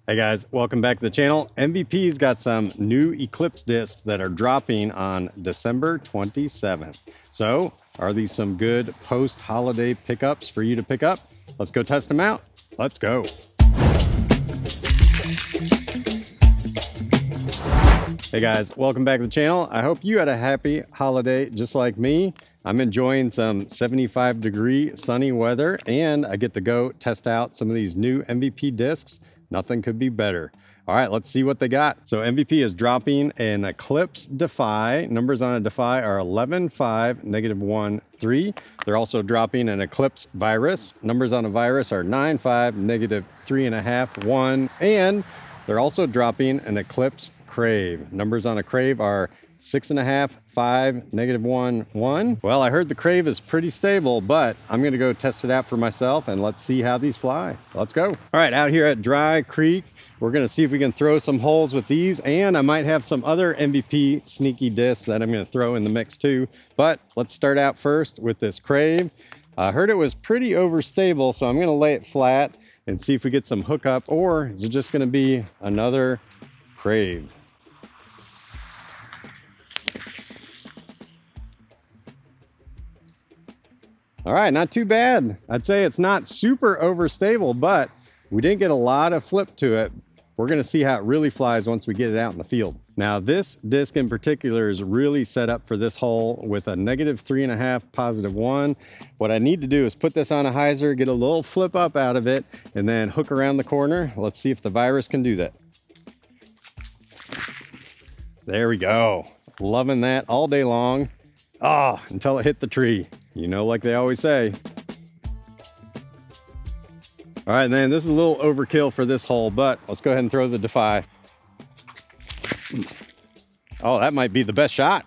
Hey guys, welcome back to the channel. MVP's got some new Eclipse discs that are dropping on December 27th. So, are these some good post-holiday pickups for you to pick up? Let's go test them out. Let's go. Hey guys, welcome back to the channel. I hope you had a happy holiday just like me. I'm enjoying some 75-degree sunny weather, and I get to go test out some of these new MVP discs. Nothing could be better. All right, let's see what they got. So MVP is dropping an Eclipse Defy. Numbers on a Defy are 11, 5, -1, 3. They're also dropping an Eclipse Virus. Numbers on a Virus are 9, 5, -3.5, 1. And they're also dropping an Eclipse Crave. Numbers on a Crave are 6.5, 5, -1, 1. Well, I heard the Crave is pretty stable, but I'm gonna go test it out for myself and let's see how these fly. Let's go. All right, out here at Dry Creek, we're gonna see if we can throw some holes with these, and I might have some other MVP sneaky discs that I'm gonna throw in the mix too. But let's start out first with this Crave. I heard it was pretty overstable, so I'm gonna lay it flat and see if we get some hookup, or is it just gonna be another Crave? All right, not too bad. I'd say it's not super overstable, but we didn't get a lot of flip to it. We're gonna see how it really flies once we get it out in the field. Now this disc in particular is really set up for this hole with a -3.5, +1. What I need to do is put this on a hyzer, get a little flip up out of it, and then hook around the corner. Let's see if the Virus can do that. There we go. Loving that all day long. Oh, until it hit the tree. You know, like they always say. All right, man, this is a little overkill for this hole, but let's go ahead and throw the Defy. Oh, that might be the best shot.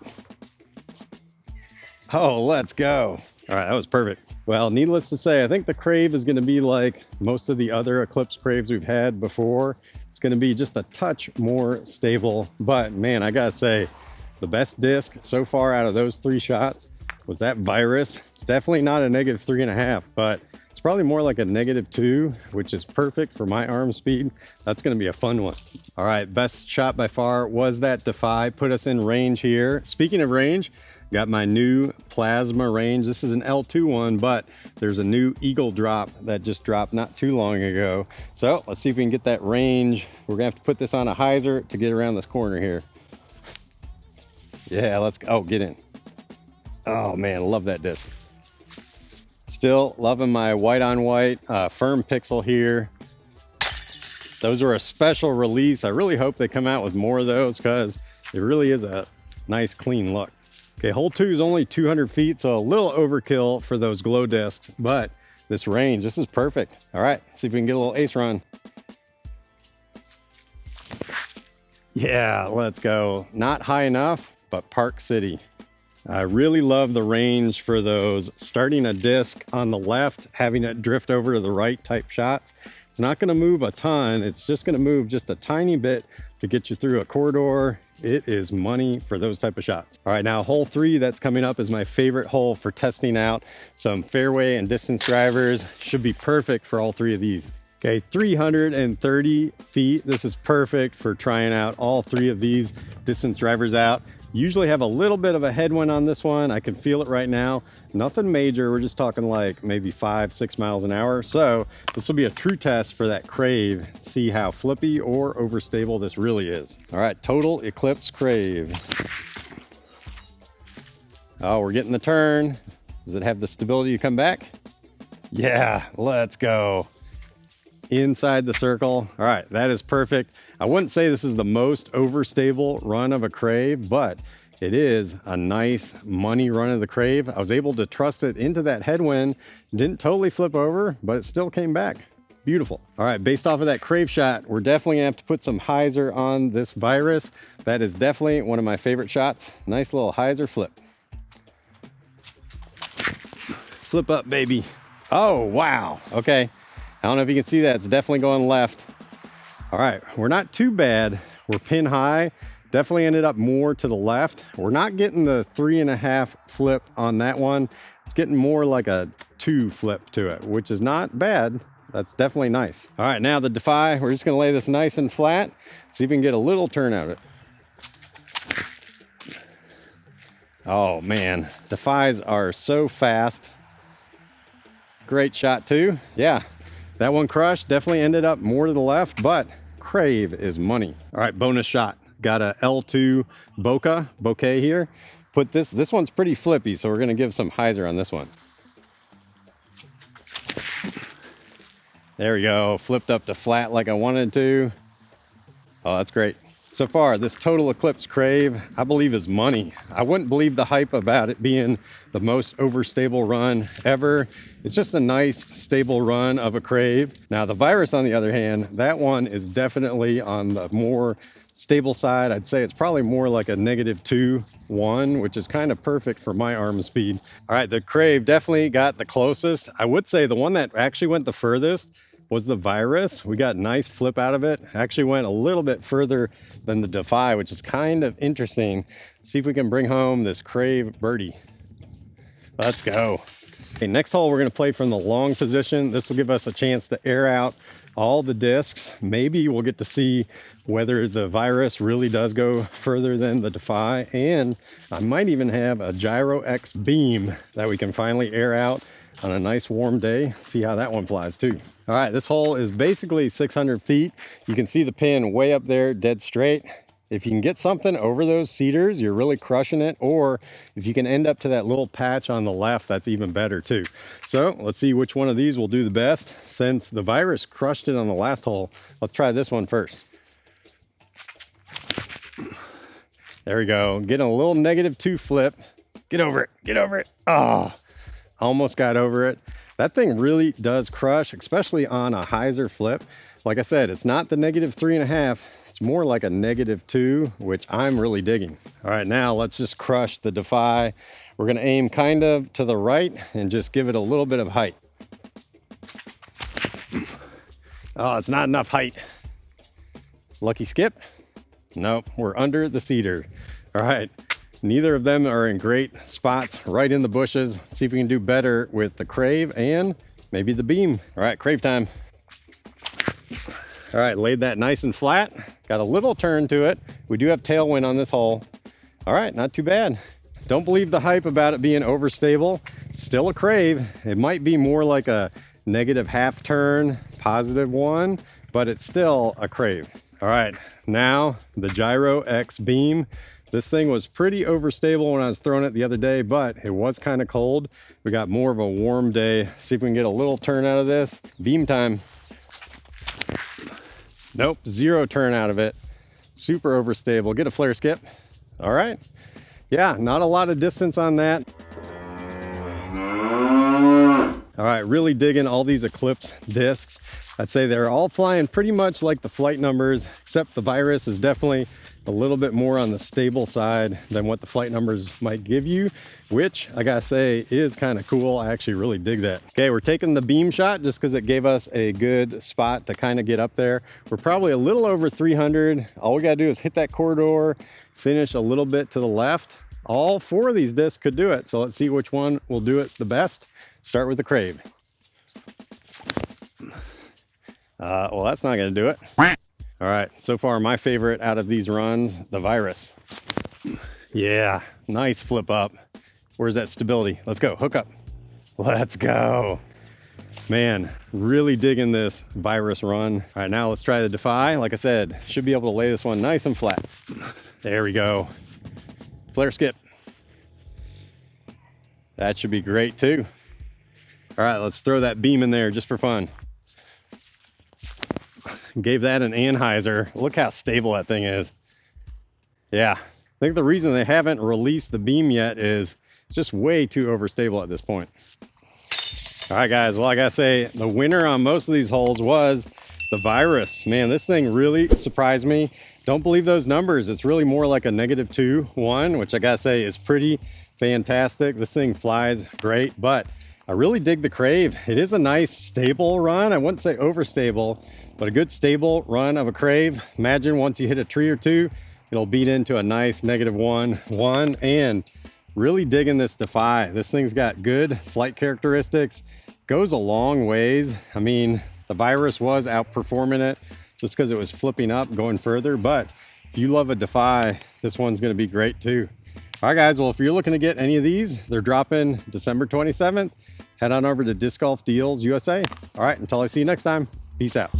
Oh, let's go. All right, that was perfect. Well, needless to say, I think the Crave is gonna be like most of the other Eclipse Craves we've had before. It's gonna be just a touch more stable, but man, I gotta say, the best disc so far out of those 3 shots was that Virus. It's definitely not a -3.5, but it's probably more like a -2, which is perfect for my arm speed. That's gonna be a fun one. All right, best shot by far was that Defy. Put us in range here. Speaking of range, got my new plasma range. This is an L2 one, but there's a new Eagle drop that just dropped not too long ago. So let's see if we can get that range. We're gonna have to put this on a hyzer to get around this corner here. Yeah, let's go. Oh, get in. Oh man, I love that disc. Still loving my white on white firm pixel here. Those are a special release. I really hope they come out with more of those because it really is a nice clean look. Okay, hole 2 is only 200 feet, so a little overkill for those glow discs, but this range, this is perfect. All right, see if we can get a little ace run. Yeah, let's go. Not high enough, but Park City. I really love the range for those starting a disc on the left, having it drift over to the right type shots. It's not gonna move a ton. It's just gonna move just a tiny bit to get you through a corridor. It is money for those type of shots. All right, now hole 3 that's coming up is my favorite hole for testing out some fairway and distance drivers. Should be perfect for all 3 of these. Okay, 330 feet. This is perfect for trying out all 3 of these distance drivers out. Usually have a little bit of a headwind on this one. I can feel it right now. Nothing major. We're just talking like maybe 5, 6 miles an hour. So this will be a true test for that Crave. See how flippy or overstable this really is. All right, total Eclipse Crave. Oh, we're getting the turn. Does it have the stability to come back? Yeah, let's go. Inside the circle. All right, that is perfect. I wouldn't say this is the most overstable run of a Crave, but it is a nice money run of the Crave. I was able to trust it into that headwind. Didn't totally flip over, but it still came back. Beautiful. All right, based off of that Crave shot, we're definitely gonna have to put some hyzer on this Virus. That is definitely one of my favorite shots. Nice little hyzer flip. Flip up, baby. Oh, wow. Okay. I don't know if you can see that. It's definitely going left. All right, we're not too bad. We're pin high. Definitely ended up more to the left. We're not getting the 3.5 flip on that one. It's getting more like a 2 flip to it, which is not bad. That's definitely nice. All right, now the Defy, we're just gonna lay this nice and flat, see if we can get a little turn out of it. Oh man, Defys are so fast. Great shot too. Yeah, that one crushed, definitely ended up more to the left, but Crave is money. All right, bonus shot. Got a L2 bokeh here. Put this one's pretty flippy, so we're gonna give some hyzer on this one. There we go, flipped up to flat like I wanted to. Oh, that's great. So far, this total Eclipse Crave, I believe is money. I wouldn't believe the hype about it being the most overstable run ever. It's just a nice, stable run of a Crave. Now the Virus, on the other hand, that one is definitely on the more stable side. I'd say it's probably more like a -2-1, which is kind of perfect for my arm speed. All right, the Crave definitely got the closest. I would say the one that actually went the furthest was the Virus. We got nice flip out of it. Actually went a little bit further than the Defy, which is kind of interesting. See if we can bring home this Crave birdie. Let's go. Okay, next hole we're gonna play from the long position. This will give us a chance to air out all the discs. Maybe we'll get to see whether the Virus really does go further than the Defy, and I might even have a Gyro X beam that we can finally air out on a nice warm day. See how that one flies too. All right, this hole is basically 600 feet. You can see the pin way up there, dead straight. If you can get something over those cedars, you're really crushing it. Or if you can end up to that little patch on the left, that's even better too. So let's see which one of these will do the best. Since the Virus crushed it on the last hole, let's try this one first. There we go, getting a little -2 flip. Get over it, get over it. Oh, almost got over it. That thing really does crush, especially on a hyzer flip. Like I said, it's not the -3.5. It's more like a -2, which I'm really digging. All right, now let's just crush the Defy. We're gonna aim kind of to the right and just give it a little bit of height. Oh, it's not enough height. Lucky skip? Nope, we're under the cedar. All right, neither of them are in great spots, right in the bushes. Let's see if we can do better with the Crave and maybe the beam. All right, Crave time. All right, laid that nice and flat. Got a little turn to it. We do have tailwind on this hole. All right, not too bad. Don't believe the hype about it being overstable. Still a Crave. It might be more like a -0.5 turn, +1, but it's still a Crave. All right, now the Gyro X beam. This thing was pretty overstable when I was throwing it the other day, but it was kind of cold. We got more of a warm day. See if we can get a little turn out of this. Beam time. Nope, 0 turn out of it. Super overstable. Get a flare skip. All right. Yeah, not a lot of distance on that. All right, really digging all these Eclipse discs. I'd say they're all flying pretty much like the flight numbers, except the Virus is definitely a little bit more on the stable side than what the flight numbers might give you, which I gotta say is kind of cool. I actually really dig that. Okay, we're taking the beam shot just because it gave us a good spot to kind of get up there. We're probably a little over 300. All we gotta do is hit that corridor, finish a little bit to the left. All 4 of these discs could do it. So let's see which one will do it the best. Start with the Crave. Well, that's not gonna do it. All right, so far my favorite out of these runs, the Virus. Yeah, nice flip up. Where's that stability? Let's go, hook up. Let's go. Man, really digging this Virus run. All right, now let's try the Defy. Like I said, should be able to lay this one nice and flat. There we go. Flare skip. That should be great too. All right, let's throw that beam in there just for fun. Gave that an anhyzer. Look how stable that thing is. Yeah, I think the reason they haven't released the beam yet is it's just way too overstable at this point. All right, guys, well, I gotta say, the winner on most of these holes was the Virus. Man, this thing really surprised me. Don't believe those numbers. It's really more like a -2-1, which I gotta say is pretty fantastic. This thing flies great, but I really dig the Crave. It is a nice stable run. I wouldn't say overstable, but a good stable run of a Crave. Imagine once you hit a tree or two, it'll beat into a nice -1, and really digging this Defy. This thing's got good flight characteristics, goes a long ways. I mean, The Virus was outperforming it just because it was flipping up, going further. But if you love a Defy, this one's going to be great too. All right, guys. Well, if you're looking to get any of these, they're dropping December 27th. Head on over to Disc Golf Deals USA. All right, until I see you next time, peace out.